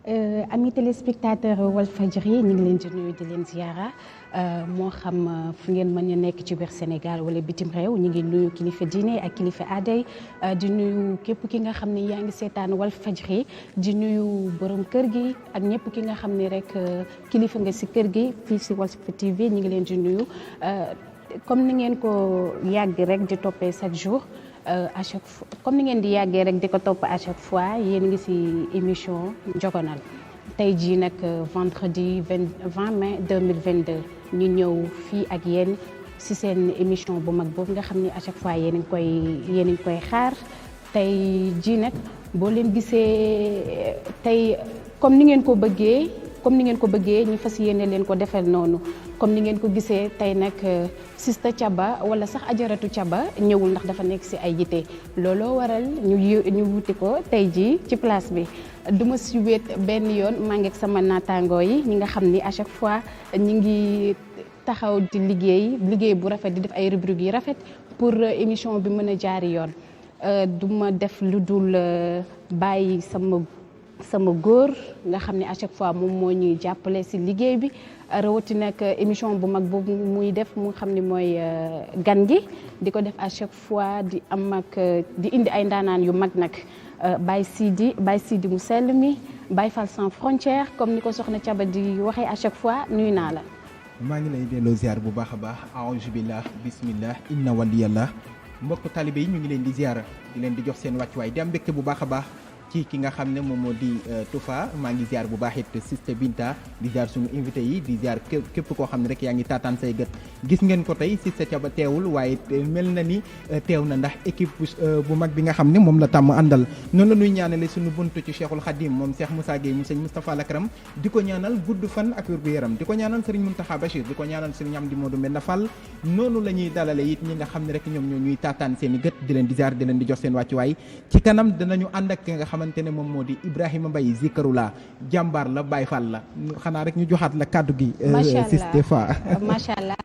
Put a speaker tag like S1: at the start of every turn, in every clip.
S1: Amis téléspectateurs Walfadjri ñu ngi leen di nuyu di leen ziara moo xam fu ngeen mën a nekk ci biir Sénégal wala bitim réew ñu ngi nuyu kilifa diine ak kilifa aaday di nuyu képp ki nga xam ne yaa ngi seetaan Walfadjri di nuyu borom kër gi ak ñëpp ki nga xam ne rek kilifa nga si kër gi fii si Walf TV ñu ngi leen di nuyu comme ni ngeen ko yàgg rek di toppee chaque jour. À chaque fois comme ni ngeen di yàggee rek di ko topp à chaque fois yéen ngi ci émission Njogonal tey jii nag vendredi 20 mai 2022 ñu ñëw fii ak yéen ci seen émission bu mag boobu nga xam ni à chaque fois yéen a ngi koy xaar tey jii nag boo leen gisee tey comme ni ngeen ko bëggee ñu fas yéene leen ko defal noonu comme ni ngeen ko gisee tey nag Sista Thiaba wala sax Ajaratu Thiaba ñëwul ndax dafa nekk ci ay yite looloo waral ñu wuti ko tey jii ci place bi duma ci wéet benn yoon maa ngi ak sama naataangoo yi ñi nga xam ni à chaque fois ñi ngi taxaw di liggéey bu rafet di def ay rubriques yi rafet pour émission bi mën a jaari yoon duma def lu dul bàyyi sama góor nga xam ne à chaque fois moom moo ñuy jàppale ci liggéey bi rawatina ak émission bu mag boobu muy def mu xam ne mooy gan gi di ko def à chaque fois di am ak di indi ay ndaanaan yu mag nag Baye Sidi mu sell mi Baye Fall sans frontière comme ni ko soxna Thiaba di waxee à chaque fois nuyu naa la.
S2: maa ngi lay delloo ziar bu baax a baax aouzu billah bismillah inna waliyallah mbokk talibé yi ñu ngi leen di ziar di leen di jox seen wàccuwaay di am mbégte bu baax a baax. ci ki nga xam ne moom moo di Toufa maa ngi ziar bu baax it Siste Binta di ziar suñu invité yi di ziar képp koo xam ne rek yaa ngi taataan say gët gis ngeen ko tey Siste Thiaba teewul waaye mel na ni teew na ndax équipe bu mag bi nga xam ne moom la tàmm àndal noonu la ñuy ñaanale suñu buntu ci Cheikhul Khadim moom Cheikh Moussa Gueye mu sëñ Moustapha Lakram di ko ñaanal gudd fan ak wér gu yaram di ko ñaanal Serigne Mountakha Bachir di ko ñaanal Serigne Amdi Modou Mbenda Fall noonu la ñuy dalale it ñi nga xam ne rek ñoom ñoo ñuy taataan seen i gët di leen di ziar di leen di jox seen wàccuwaay ci kanam danañu ànd ak nga xamante ne moom moo di Ibrahima Mbaye Zikarula jàmbaar la Baye Fall la xanaa rek ñu joxaat la kàddu gi. Siste Fa
S1: macha allah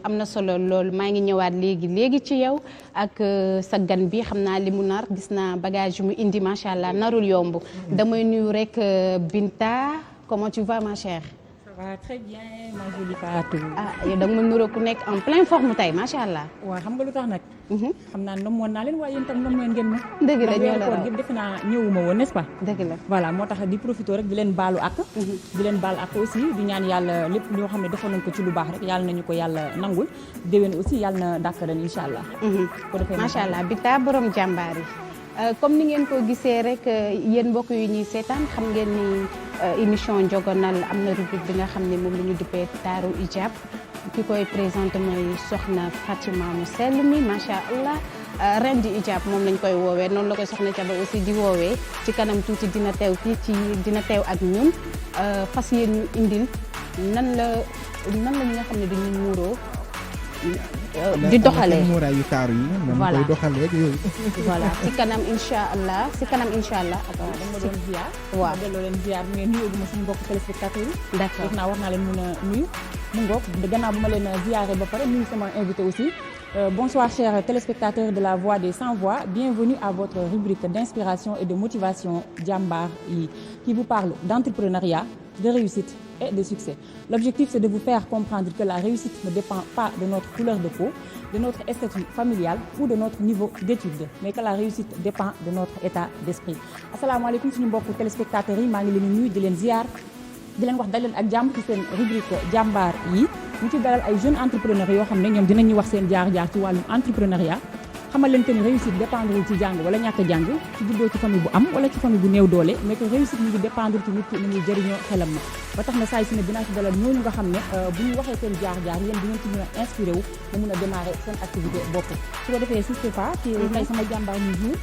S1: am na solo loolu maa ngi ñëwaat léegi ci yow ak sa gan bi xam naa li mu nar gis naa bagage yu mu indi macha allah narul yomb damay nuyu rek Binta comment tu vas ma chère.
S3: Ça va très bien ma jolie Fatou.
S1: yow da nga ma nuroo ku nekk en pleine forme tey macha allah.
S3: waaw xam nga lu tax nag. xam naa namoon naa leen waaye yéen tam namoon ngeen ma.
S1: dëgg la ñoo la raw
S3: yëpp defe naa ñëwuma woon n'est-ce pas.
S1: dëgg la
S3: voilà moo tax di profité rek di leen baalu ak. di leen baal ak aussi di ñaan yàlla lépp loo xam ne defoon nañ ko ci lu baax rek yàlla nañu ko yàlla nangul déwén aussi yàlla na dàkk ren incha allah.
S1: macha allah Binta borom jàmbaar yi. comme ni ngeen ko gisee rek yéen mbokk yu ñuy seetaan xam ngeen ni émission Njogonal am na rubrique bi nga xam ne moom la ñu duppee taaru hijab ki koy présenté mooy soxna Fatima mu sell mi macha allah ren di hijab moom lañ koy woowee noonu la koy soxna Thiaba aussi di woowee ci kanam tuuti dina teew ak ñun fas yéen ñu indil nan la ñi nga xam ne dañuy muuroo di doxalee
S2: muuraayu taaru yi
S1: voilà
S2: koy doxalee ak yooyu
S1: voilà ci kanam incha allah
S3: dama doon ziar.
S1: waaw
S3: ma delloo leen ziar bu ngeen nuyoo ma suñu mbokk téléspectateurs yi.
S1: d'accord
S3: def naa war naa leen mën a nuyu. mu ngoog gannaaw bu ma leen ziaree ba pare nuyu sama invité aussi. Bonsoir chers téléspectateurs de la Voix des Sans Voix, bienvenue à votre rubrique d'inspiration et de motivation Jambar yi qui vous parle d'entrepreneuriat, de réussite et de succès. L'objectif c'est de vous faire comprendre que la réussite ne dépend pas de notre couleur de peau, de notre statut familial ou de notre niveau d'études, mais que la réussite dépend de notre état d'esprit. Asalaamaaleykum suñu mbokku téléspectateurs yi maa ngi leen di nuyu di leen ziar di leen wax dal leen ak jàmm ci seen rubrique Jambar yi ñu ci dalal ay jeunes entrepreneurs yoo xam ne ñoom dinañu wax seen jaar-jaar ci wàllum entrepreneuriat xamal leen que ni réussite dépendre ci jàng wala ñàkk a jàng ci juddoo ci famille bu am wala ci famille bu néew doole mais que réussite ñu ngi dépendre ci nit ki ni muy jëriñoo xelam na ba tax na saa su ne dinaa ci dalal ñooñu nga xam ne bu ñu waxee seen jaar-jaar yéen di ngeen ci mën a inspiré wu ba mën a démarrer seen activité bopp su ko defee Siste Fa ci tey sama jàmbaar ñu jour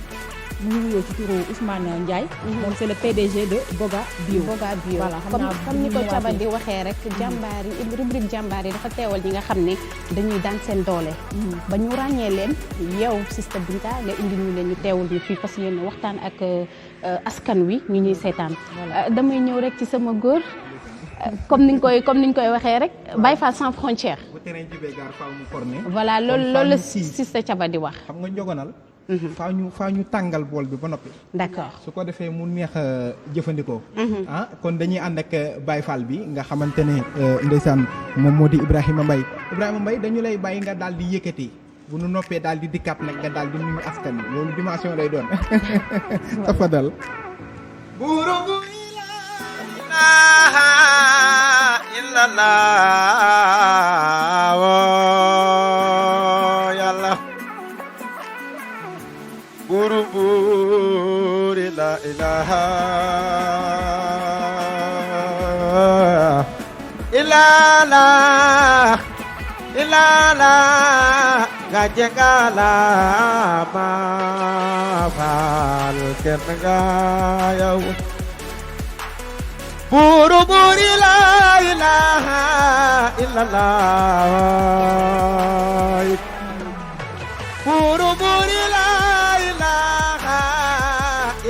S3: mu ngi wuyoo ci turu Ousmane Ndiaye. moom c'est le PDG de Boga Bio.
S1: Boga Bio
S3: voilà xam naa
S1: comme ni ko Thiaba di waxee rek jàmbaar yi rubrique jàmbaar yi dafa teewal ñi nga xam ne dañuy daan seen doole. ba ñu ràññee leen yow Siste Binta nga indi ñu leen ñu teewal ñu fii parce que yéen waxtaan ak askan wi ñu ñuy seetaan. damay ñëw rek ci sama góor. comme niñ koy waxee rek Baye Fall sans frontière.
S2: bu terrain jibee gaar faaw mu forné.
S1: voilà loolu la Siste Thiaba di wax.
S2: xam nga Njogonal faa ñu tàngal bool bi ba noppi.
S1: d'accord
S2: su ko defee mu neex a jëfandikoo. Kon dañuy ànd ak Baye Fall bi nga xamante ne ndeysaan moom moo di Ibrahima Mbaye dañu lay bàyyi nga daal di yëkkati bu nu noppee daal di dikkaat nag nga daal di nuyu askan wi loolu dimension lay doon. tafadal. buuru bu ilaha illallah woo yàlla buuru buuri la ilaha illallah illallah gàcce ngala ma faal kenn nga yow buuru buuri la ilaha illallah buuru buuri la ilaha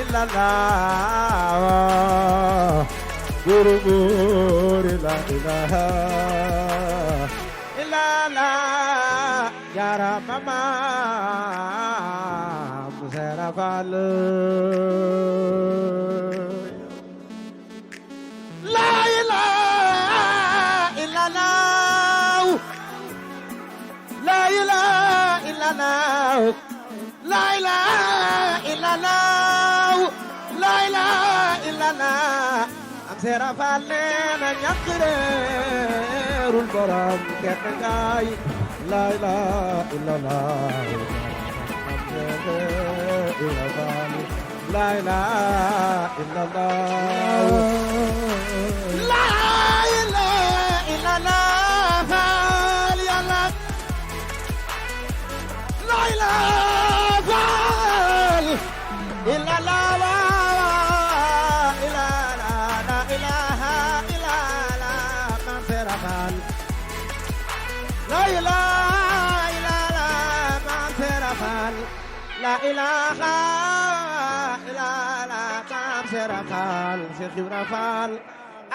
S2: illallah buuru buuri la ilaha illallah jara mama musera fal la ilaha illallah la ilaha illallah la ilaha illallah la ilaha illallah am sera fal na ñakreerul borom kenn ngay la ilaha illallah la ilaha illallah la ilaha illallah yàlla la ilaha illallah la ilaha illallah man serafal la ilaha illallah man serafal la ilaha illallah man serafal Cheikh Ibra Fall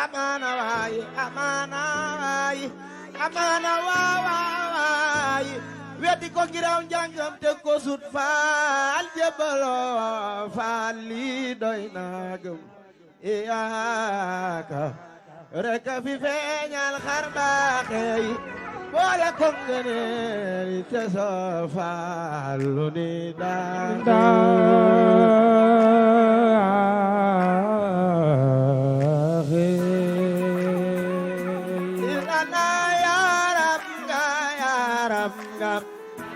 S2: amana waay amana waay amana waay weddi ko ngiraw njàngam te ko sut faal jébbaloo faal lii doy na gëm iyaaka rek fi feeñal xar baaxey boole ko ngëneel te soo faal lu ni daan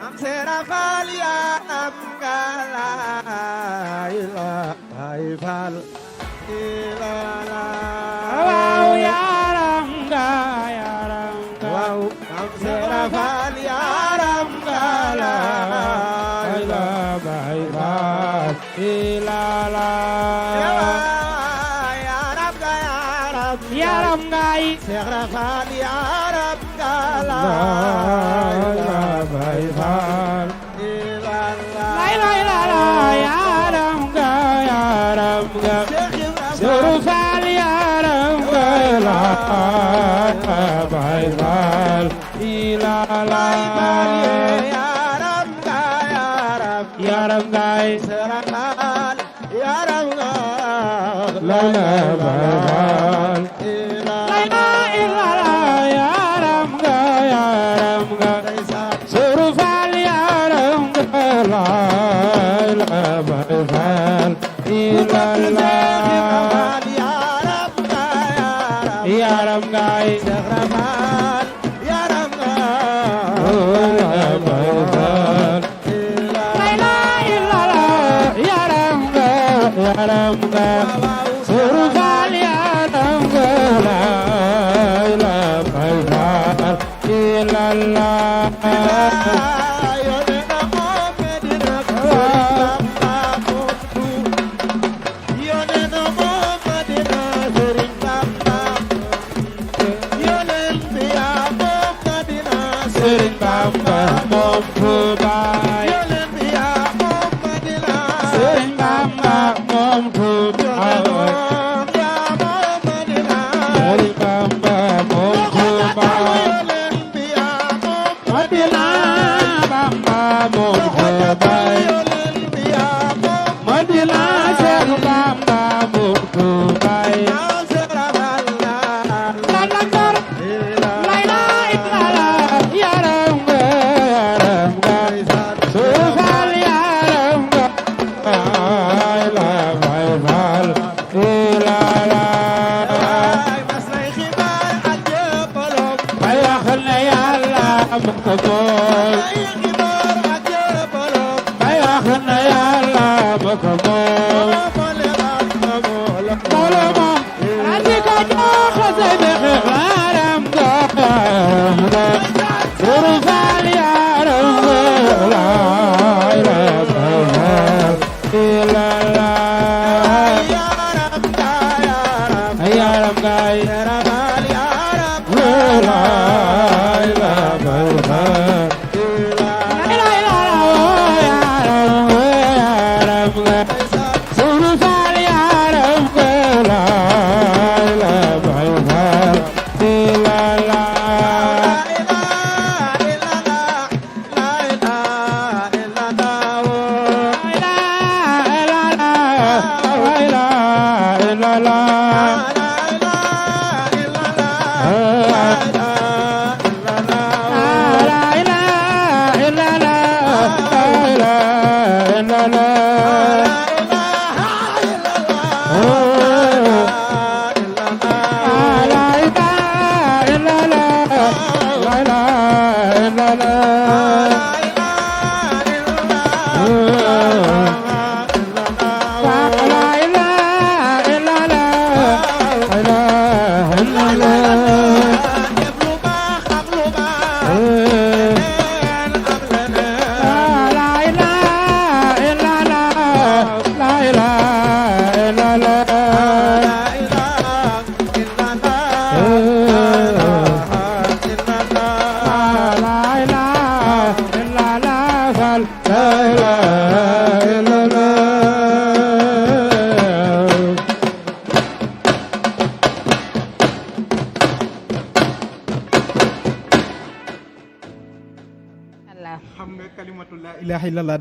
S2: am sera faal yaram nga la ilaha faal ilala waaw yaram nga waaw am sera faal yaram nga la ilaha faal ilala yaram nga sera faal yaram nga la bay faal yaram ga suru faal yaram ga la bay faal ilala yaram ga sura faal yaram ga la bay faal ilala yaram ga suru faal yaram ga la bay faal ilala yaram ga sura faal yaram ga la bay faal ilala yaram ga suru faal yaram ga la bay faal ilala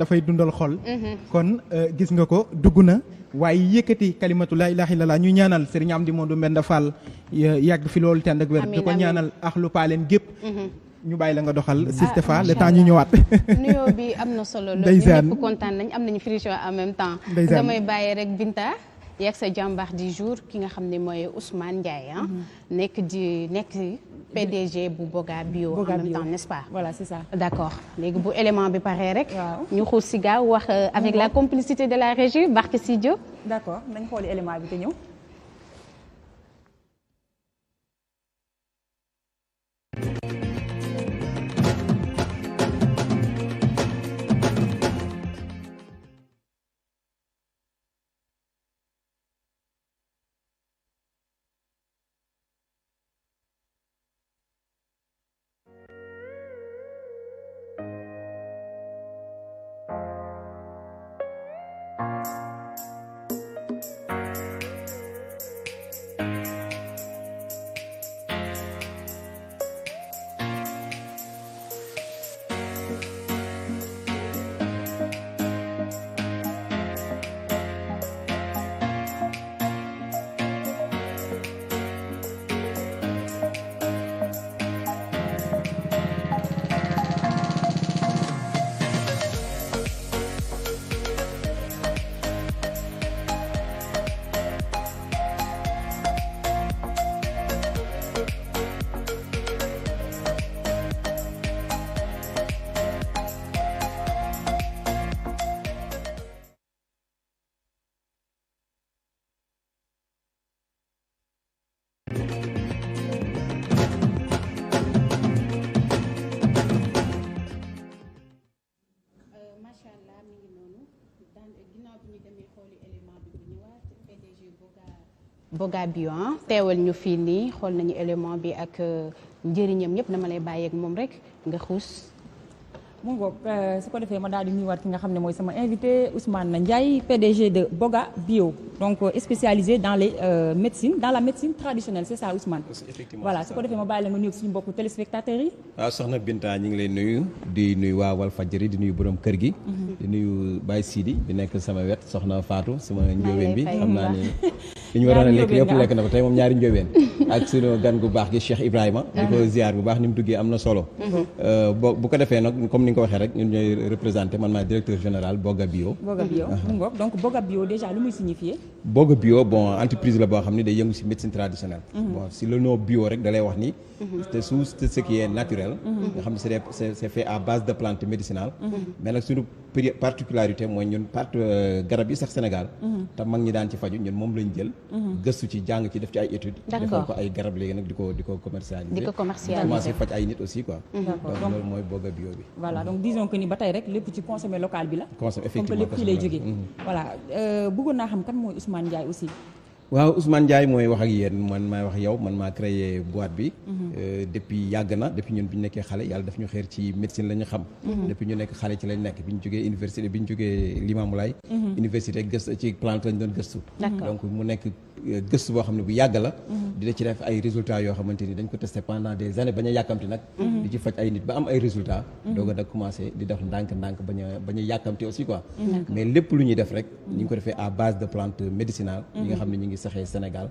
S2: dafay dundal xol. kon gis nga ko dugg na waaye yëkkati kalimatu laa ilaaha illallah ñu ñaanal Serigne Amdi Modou Mbenda Fall yàgg fi loolu tend ak wér di ko ñaanal axlu paaleen gépp ñu bàyyi la nga doxal Sistefa le temps ñu ñëwaat.
S1: nuyoo bi am na solo loolu ñëpp kontaan nañ am nañu friction en même temps. damay bàyyi rek Binta yegg sa jàmbaar du jour ki nga xam ne mooy Ousmane Ndiaye nekk PDG bu Boga Bio en même temps n'est-ce pas?
S3: Voilà, c'est ça.
S1: D'accord. léegi bu élément bi paree rek. ñu xuus si gaaw wax avec la complicité de la régie Barke Sidio.
S3: D'accord nañ xooli élément bi te ñëw.
S1: Boga Bio teewal ñu fii nii xool nañu élément bi ak njëriñam ñëpp dama lay bàyyeeg moom rek nga xuus.
S3: mu ngoog su ko defee ma daal di nuyuwaat ki nga xam ne mooy sama invité Ousmane Ndiaye PDG de Boga Bio donc spécialisé dans les médecines dans la médecine traditionnelle c'est ça Ousmane.
S4: Effectivement,
S3: voilà su ko defee ma bàyyi la nga nuyu suñu mbokku téléspectateurs yi.
S4: waaw soxna Binta ñu ngi lay nuyu di nuyu waa Walfadjri di nuyu borom kër gi. di nuyu Baye Sidi di nekk sama wet soxna Fatou sama njóobeen bi xam naa ne li ñu waroon a lekk yëpp lekk na ko tey moom ñaari njóobeen ak suñu gan gu baax gi Cheikh Ibrahima di ko ziar bu baax ni mu duggee am na solo bu ko defee nag comme ni nga ko waxee rek ñun ñooy représenté man maay directeur général Boga Bio.
S3: Boga Bio mu ngoog donc Boga Bio déjà lu muy signifier.
S4: Boga Bio bon entreprise la boo xam ne day yëngu si médecine traditionnelle. bon si le nom bio rek da lay wax ni. te tout ce qui est naturel. nga xam ne c'est fait à base de plantes médicinales. mais nag suñu particularité mooy ñun garab yi sax Sénégal. te mag ñi daan ci faju ñun moom lañ jël. gëstu ci jàng ci def ci ay études. defal ko ay garab léegi nag di ko commercialiser.
S1: di ko commercialiser
S4: commencé faj ay nit aussi quoi. donc loolu mooy Boga Bio bi.
S3: voilà donc disons que ni ba tey rek lépp ci consommé local bi la.
S4: consommé effectivement
S3: comme que lépp fii lay jógee. voilà bëggoon naa xam kan mooy Ousmane Ousmane Ndiaye aussi.
S4: waaw Ousmane Ndiaye mooy wax ak yéen man maay wax yow man maa créé boîte bi. depuis yàgg na depuis ñun bi ñu nekkee xale yàlla daf ñu xeer ci médecine la ñu xam. depuis ñu nekk xale ci lañ nekk bi ñu jógee université bi ñu jógee Limamoulaye. université gëstu ci plante lañ doon gëstu. donc mu nekk gëstu boo xam ne bu yàgg la. dina ci def ay résultats yoo xamante ni dañ ko testé pendant des années bañ a yàkkamti nag. di ci faj ay nit ba am ay résultats. doog a nag commencé di def ndànk-ndànk bañ a yàkkamti aussi quoi. mais lépp lu ñuy def rek ñu ngi ko defee à base de plante médicinale yi nga xam ne ñu ngi saxee Sénégal.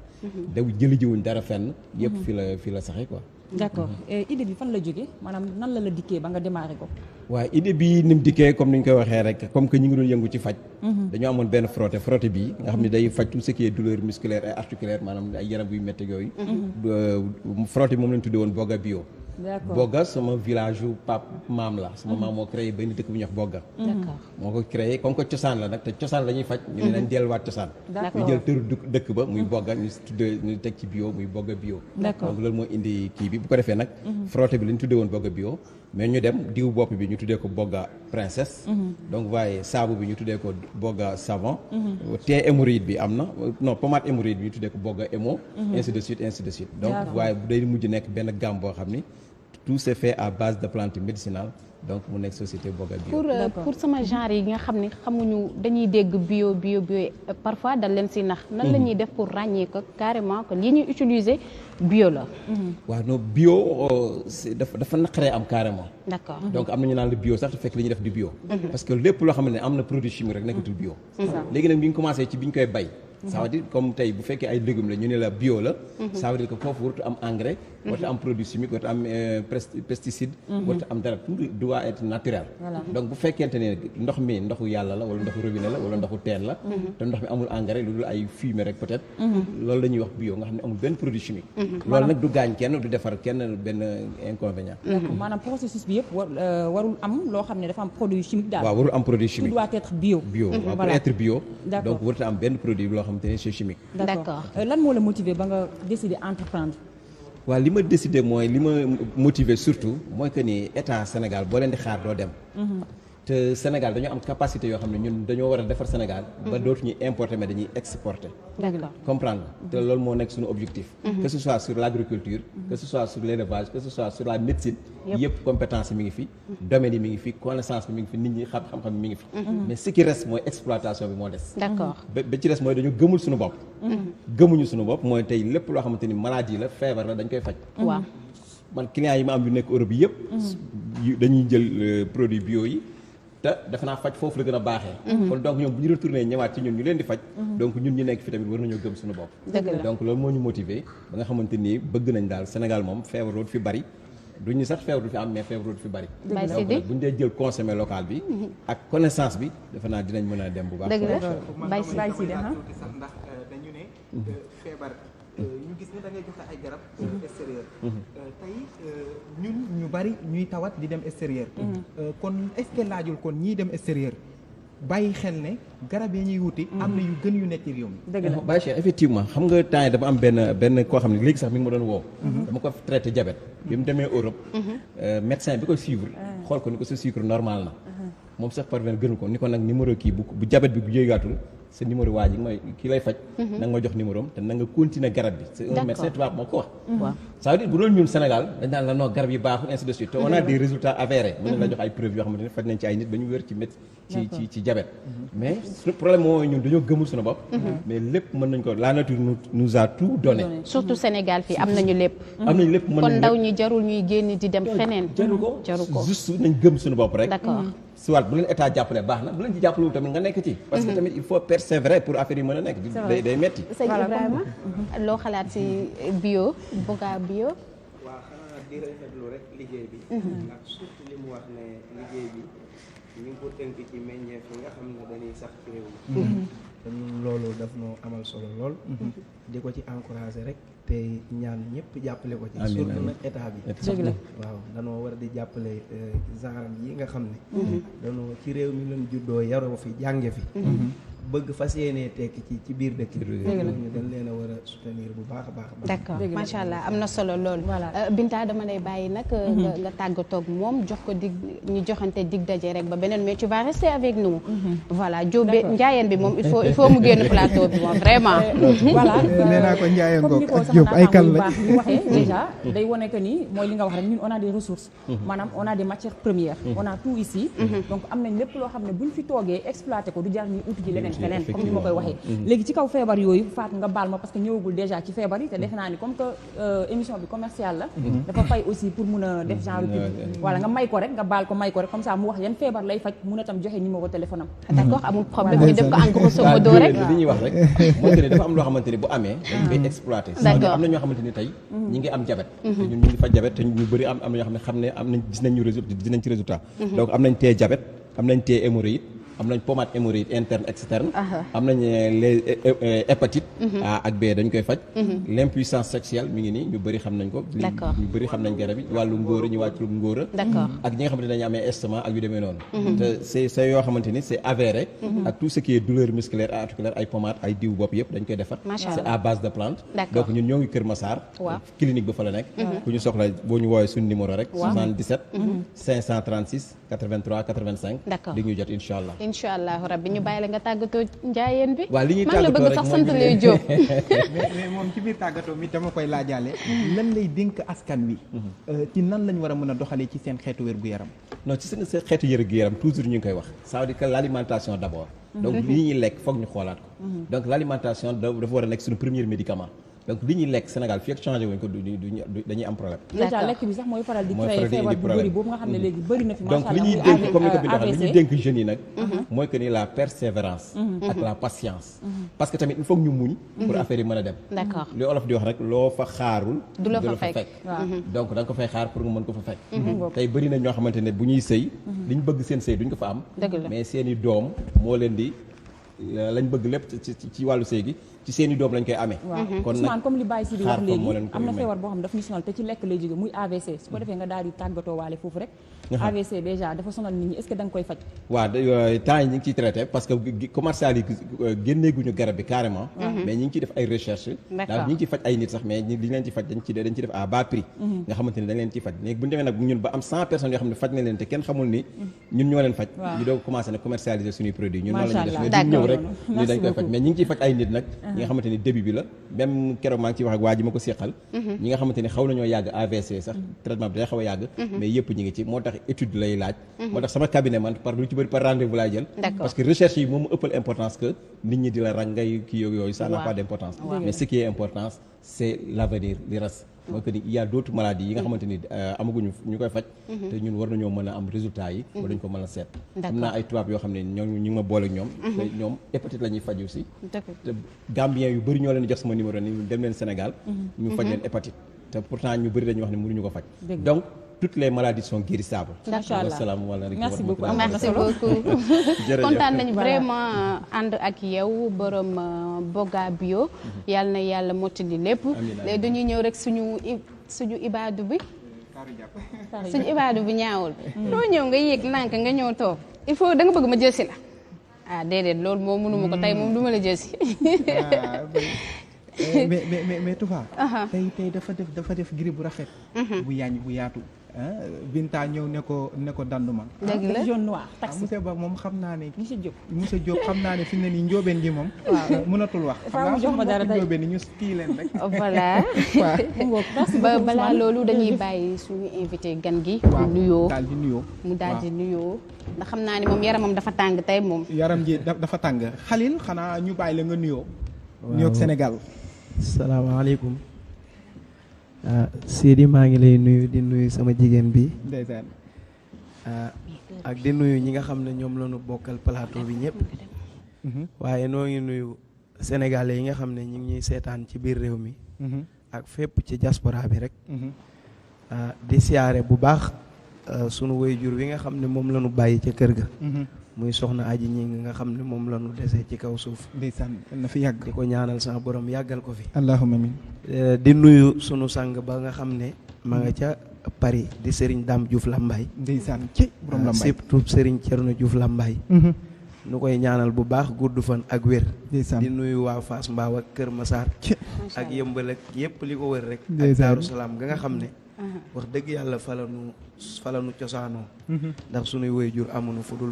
S4: daw jëli jiwuñ dara fenn. yëpp fi la saxee quoi.
S3: d'accord idée bi fan la jógee maanaam nan la dikkee ba nga démarré ko.
S4: waaw idée bi ni mu dikkee comme ni ñu koy waxee rek comme que ñu ngi doon yëngu ci faj. dañoo amoon benn frotté bii nga xam ne day faj tout ce qui est douleur musculaire et articulaire maanaam ay yaram buy métti yooyu. frotté bi moom lañ tuddee woon Boga bio.
S3: d'accord
S4: Boga sama village yu maam la sama maam moo créé benn dëkk bu ñuy wax Boga.
S1: d'accord
S4: moo ko créé comme que cosaan la nag te cosaan la ñuy faj. ñu ne nañ delluwaat cosaan.
S3: d'accord
S4: ñu jël tëru dëkk ba muy Boga ñu tuddee ñu teg ci bio muy Boga bio.
S3: d'accord
S4: donc loolu moo indi kii bi bu ko defee nag. frotté bi la ñu tuddee woon Boga bio. mais ñu dem diw bopp bi ñu tuddee ko Boga princesse. donc waaye saabu bi ñu tuddee ko Boga savon. thé hémorroïde bi am na non pommade hémorroïde bi ñu tuddee ko Boga hémo. ainsi de suite donc waaye bu day mujj nekk benn gamme boo xam ni. tout c'est fait à base de plantes médicinales donc mu nekk société Boga bio.
S1: pour sama genre yi nga xam ne xamuñu dañuy dégg bio parfois dal leen si nax. nan la ñuy def pour ràññee ko carrément que li ñuy utiliser bio la.
S4: waaw non bio dafa naqaree am carrément.
S1: d'accord
S4: donc am na ñu naan la bio sax te fekk li ñuy def di bio. parce que lépp loo xam ne am na produit chimique rek nekkatul bio. léegi nag bi ñu commencé ci bi ñu koy bay. ça veut dire comme tey bu fekkee ay légumes la ñu ne la bio la. ça veut dire que foofu warut am engrais. warut am produit chimique warut am pesticide. warut am dara tout doit être naturel. donc bu fekkente ne ndox mi ndoxu yàlla la wala ndoxu robinet la wala ndoxu teen la. te ndox mi amul engrais lu dul ay fumier rek peut-être. loolu la ñuy wax bio nga xam ne amul benn produit chimique. loolu nag du gaañ kenn du defar kenn benn inconvénient.
S3: maanaam processus bi yëpp warul am loo xam ne dafa am produit chimique daal.
S4: waaw warul am produit chimique
S3: tout doit être bio.
S4: waaw pour être bio.
S3: d'accord
S4: donc warut am benn produit loo xamante ne c'est chimique.
S3: d'accord lan moo la motiver ba nga décider entreprendre.
S4: waaw li ma décidé mooy li ma motiver surtout mooy que ni état Sénégal boo leen di xaar doo dem. te Sénégal dañoo am capacité yoo xam ne ñun dañoo war a defar Sénégal. ba dootuñu importer mais dañuy exporter.
S1: d'accord
S4: comprendre te loolu moo nekk suñu objectif. que ce soit sur l'agriculture. que ce soit sur l'élevage que ce soit sur la médecine. yëpp compétence yi mi ngi fi. domaine yi mi ngi fi connaissance bi mi ngi fi nit ñi xam-xam bi mi ngi fi. mais ce qui reste mooy exploitation bi moo des.
S1: d'accord
S4: ba ci des mooy dañu gëmul suñu bopp. gëmuñu suñu bopp mooy tey lépp loo xamante ni maladie la feebar la dañ koy faj.
S1: waaw
S4: man clients yi ma am yu nekk Europe yëpp. dañuy jël produit bio yi. te dafa naa faj foofu la gën a baaxee. kon donc ñoom bu ñu retourné ñëwaat ci ñun ñu leen di faj. donc ñun ñu nekk fi tamit war nañoo gëm suñu bopp. donc loolu moo ñu motiver ba nga xamante ni bëgg nañ daal Sénégal moom feebar dootu fi bari duñu sax feebar du fi am mais feebar dootu fi bari. donc bu ñu dee jël consommé local bi. ak connaissance bi defe naa dinañ mën a dem bu baax.
S1: dëgg la
S2: Baye Sidi ndax dañu ne feebar. ñu gis ne da ngay joxe ay garab extérieur tey ñun ñu bari ñuy tawat di dem extérieur kon est-ce que laajul kon ñii dem extérieur bàyyi xel ne garab yi ñuy wuti am na yu gën yu nekk ci réew mi.
S3: dëgg la
S4: Baye Cheikh effectivement xam nga temps yi dafa am benn koo xam ne léegi sax mi ngi ma doon woo dama ko traité diabète bi mu demee Europe médecin bi ko suivre xool ko ni ko sa sucre normal na moom sax parvenu gënu ko ni ko nag numéro kii bu diabète bi bu jéegaatul sa numéro waa ji mooy kii lay faj na nga ma jox numéro am te na nga continuer garab bi c'est un médecin tubaab moo ko wax ça veut dire bu doon ñun Sénégal dañ daan la non garab yi baaxul ainsi de suite te on a des résultats avérés mën nañ la jox ay preuves yoo xamante ne faj nañ ci ay nit ba ñu wér ci diabète mais suñu problème mooy ñun dañoo gëmul suñu bopp mais lépp mën nañ ko la nature nous a tout donné
S1: surtout Sénégal fii am nañu lépp
S4: mën
S1: kon ndaw ñi jarul ñuy génn di dem feneen
S4: jaru ko juste nañ gëm suñu bopp rek
S1: d'accord
S4: soit bu leen état jàppale baax na bu leen ci jàppalewul tamit nga nekk ci parce que tamit il faut persévérer pour affaire yi mën a nekk day metti
S1: sëñ Ibrahima loo xalaat ci bio Boga bio
S5: waaw xanaa di rafetlu rek liggéey bi ndax surtout li mu wax ne liggéey bi ñu ngi ko tënk ci meññeef yi nga xam ne dañuy sax ci réew mi te ñun loolu daf noo amal solo lool di ko ci encourager rek te ñaan ñëpp jàppale ko ci surtout nag état bi waaw danoo war a di jàppale genre yi nga xam ne danoo ci réew mi leen juddoo yaroo fi jànge fi bëgg fas yéenee tekki ci biir dëkk bi ñu dañ leen a war a soutenir bu baax a baax.
S1: d'accord macha allah am na solo loolu.
S3: Voilà.
S1: Binta dama lay bàyyi nag. nga tàggatoo ak moom jox ko ñu joxante dig daje rek ba beneen mais tu vas rester avec nous. voilà Diop njaayeen bi moom il faut mu génn plateau bi moom vraiment.
S3: voilà
S2: nee naa ko njaayeen
S3: comme ni ko
S2: ak Diop ay kal la
S3: baax ñu waxee déjà day wane que ni mooy li nga wax rek ñun on a des ressources. maanaam on a des matières premières. on a tout ici. donc am nañ lépp loo xam ne buñ fi toogee exploité ko du jar ñuy uti ji leneen feneen comme ni ma koy waxee. léegi ci kaw feebar yooyu faat nga baal ma parce que ñëwagul déjà ci feebar yi te defe naa ni comme que émission bi commerciale la. dafa fay aussi pour mun a def genre pub. voilà nga may ko rek nga baal ko may ko rek comme ça mu wax yan feebar lay faj mun a tam joxe numéro téléphone am.
S1: d'accord amul problème ñu def ko en grosso modo rek.
S4: li ñuy wax rek mooy que ne dafa am loo xamante ni bu amee dañ koy exploité.
S1: d'accord
S4: am na ñoo xamante ni tey ñi ngi am diabète te ñun ñu ngi faj diabète te ñu bëri am na ñoo xam ne am nañ gis nañ ci résultat donc am nañ tee diabète am nañ tee hémorroïde am nañ pommade hémorroïde interne externe am nañ les hépatite A ak B dañ koy faj l'impuissance sexuelle mi ngi nii ñu bëri xam nañ ko ñu bëri xam nañ garab yi wàllu ngóora ñu wàccu ngóora ak ñi nga xamante ne dañu amee estomac ak yu demee noonu te c'est yoo xamante ni c'est avéré ak tout ce qui est douleur musculaire et articulaire ay pommade ay diw bopp yëpp dañ koy defar c'est à base de plante donc ñun ñoo ngi Kër Massar clinique ba fa la nekk ku ñu soxla boo ñu woowee suñu numéro rek 77 536 83 85 di ñu jot incha allah
S1: incha allah rabbi ñu bàyyi la nga tàggatoo njaayeen bi.
S4: waaw li ñuy
S1: man la
S4: tàggatoo
S1: bëgg
S4: rek
S1: sax sant lay Diop.
S2: mais moom ci biir tàggatoo mi dama koy laajaale. lan lay dénk askan wi. ci nan lañ war a mën a doxalee ci seen xeetu wér-gu-yaram.
S4: non ci seen xeetu wér-gu-yaram toujours ñu ngi koy wax ça veut dire que l'alimentation d'abord. donc li ñuy lekk foog ñu xoolaat ko. donc l'alimentation dafa war a nekk suñu premier médicament. donc li ñuy lekk Sénégal fii ak changé wuñ ko dañuy am problème.
S3: déjà lekk bi sax mooy faral di créer feebar bu bëri boobu nga xam ne léegi bëri na fi macha
S4: donc
S3: allah
S4: li ñuy dénk comme ni ko bi waxee li ñuy dénk jeunes yi nag mooy que ni la persévérance ak la patience parce que tamit il faut que ñu muñ pour affaire yi mën a dem
S1: d'accord
S4: li olof di wax rek loo fa xaarul
S1: du la fa fekk
S4: donc da nga ko fay xaar pour nga mën ko fa fekk tey bëri na ñoo xamante ne bu ñuy sëy li ñu bëgg seen sëy duñ ko fa am mais seen i doom moo leen di lañ bëgg lépp ci wàllu sëy gi ci seen i doom lañ koy amee.
S3: kon nag comme li Baye Sidi wax léegi am na feebar boo xam dafa ñu sonal te ci lekk lay jóge muy AVC su ko defee nga daal di tàggatoo waale foofu rek. AVC déjà dafa sonal nit ñi est-ce que da nga koy faj.
S4: waaw temps yi ñu ngi ciy traité parce que commercial yi génneeguñu garab bi carrément. mais ñu ngi ciy def ay recherche daal ñu ngi ciy faj ay nit sax mais li leen ci faj dañ ci def à bas prix. nga xamante ni dañ leen ciy faj léegi bu ñu demee nag ñun ba am 100 personnes yoo xam ne faj na leen te kenn xamul ni ñun ñoo leen faj. ñu doog commencé nag commercialiser suñuy produits ñun noonu la ñuy def mais duñ ñëw rek ni dañ koy faj mais ñu ngi ciy faj ay nit nag ñi nga xamante ni début bi la même keroog maa ngi ciy wax ak waa ji ma ko seqal ñi nga xamante ni xaw nañoo yàgg AVC sax traitement bi day xaw a yàgg mais yëpp ñi ngi ci moo tax étude lay laaj moo tax sama cabinet man par lu ci bëri par rendez-vous laay jël parce que recherche yi moom mu ëppal importance que nit ñi di la rang ngay kii yooyu ça n'a pas d'importance mais ce qui est important c'est l'avenir li reste mooy que ni il y a d'autres maladies yi nga xamante ni amaguñu ñu koy faj te ñun war nañoo mën a am résultat yi ba dañ ko mën a seet am naa ay tubaab yoo xam ne ñoo ñu ngi ma boole ak ñoom te ñoom hépatite la ñuy faj aussi te Gambien yu bëri ñoo leen jox sama numéro ni dem leen Sénégal ñu faj leen hépatite te pourtant ñu bëri dañuy wax ne mënuñu ko faj donc toutes les maladies sont guérissables.
S3: Merci beaucoup
S1: merci beaucoup kontaan nañu vraiment ànd ak yow borom Boga Bio yàlla na yàlla mottali lépp léegi dañuy ñëw rek suñu ibaadu bi suñu ibaadu bi ñaawul doo ñëw nga yéeg nànk nga ñëw toog il faut da nga bëgg ma jëlsi la déedéet loolu moom mënuma ko tey moom du ma la jëlsi
S2: mais Toufa tey dafa def gris bu rafet bu yaañ bu yaatu Binta ñëw ne ko danduma
S3: dëgg la jaune noir taxi
S2: monsieur Ba moom xam naa ne
S3: monsieur Diop
S2: xam naa ne fi mu ne nii njóobeen gi moom mënatul wax xam naa njóobeen ni ñu kii leen rek
S1: voilà balaa loolu dañuy bàyyi suñu invité gan gi mu daal di nuyoo ndax xam naa ne moom yaramam dafa tàng tey moom
S2: yaram ji dafa tàng Khalil xanaa ñu bàyyi la nga nuyoo nuyoog Sénégal
S5: salaamaaleykum Sidi maa ngi lay nuyu di nuyu sama jigéen bi
S2: ndeysaan
S5: ak di nuyu ñi nga xam ne ñoom la ñu bokkal plateau bi ñëpp waaye noo ngi nuyu sénégalais yi nga xam ne ñu ngi ñuy seetaan ci biir réew mi ak fépp ci diaspora bi rek di siyaare bu baax sunu waajur wi nga xam ne moom la ñu bàyyi ca kër ga muy soxna aji ñi nga xam ne moom la ñu desee ci kaw suuf
S2: ndeysaan na fi yàgg
S5: di ko ñaanal sama borom yàggal ko fi
S2: allahumma amin
S5: di nuyu sunu sang ba nga xam ne ma nga ca Paris di Serigne Dame Diouf Lambaye
S2: ndeysaan ci borom Lambaye
S5: surtout Serigne Thierno Diouf Lambaye nu koy ñaanal bu baax gudd fan ak wér.
S2: ndeysaan
S5: di nuyu waa Fass Mbao ak Kër Massar ak Yëmbal ak yépp li ko wër rek ak Daaru Salaam ga nga xam ne wax dëgg yàlla fa la nu cosaanoo ndax sunuy waajur amuñu fu dul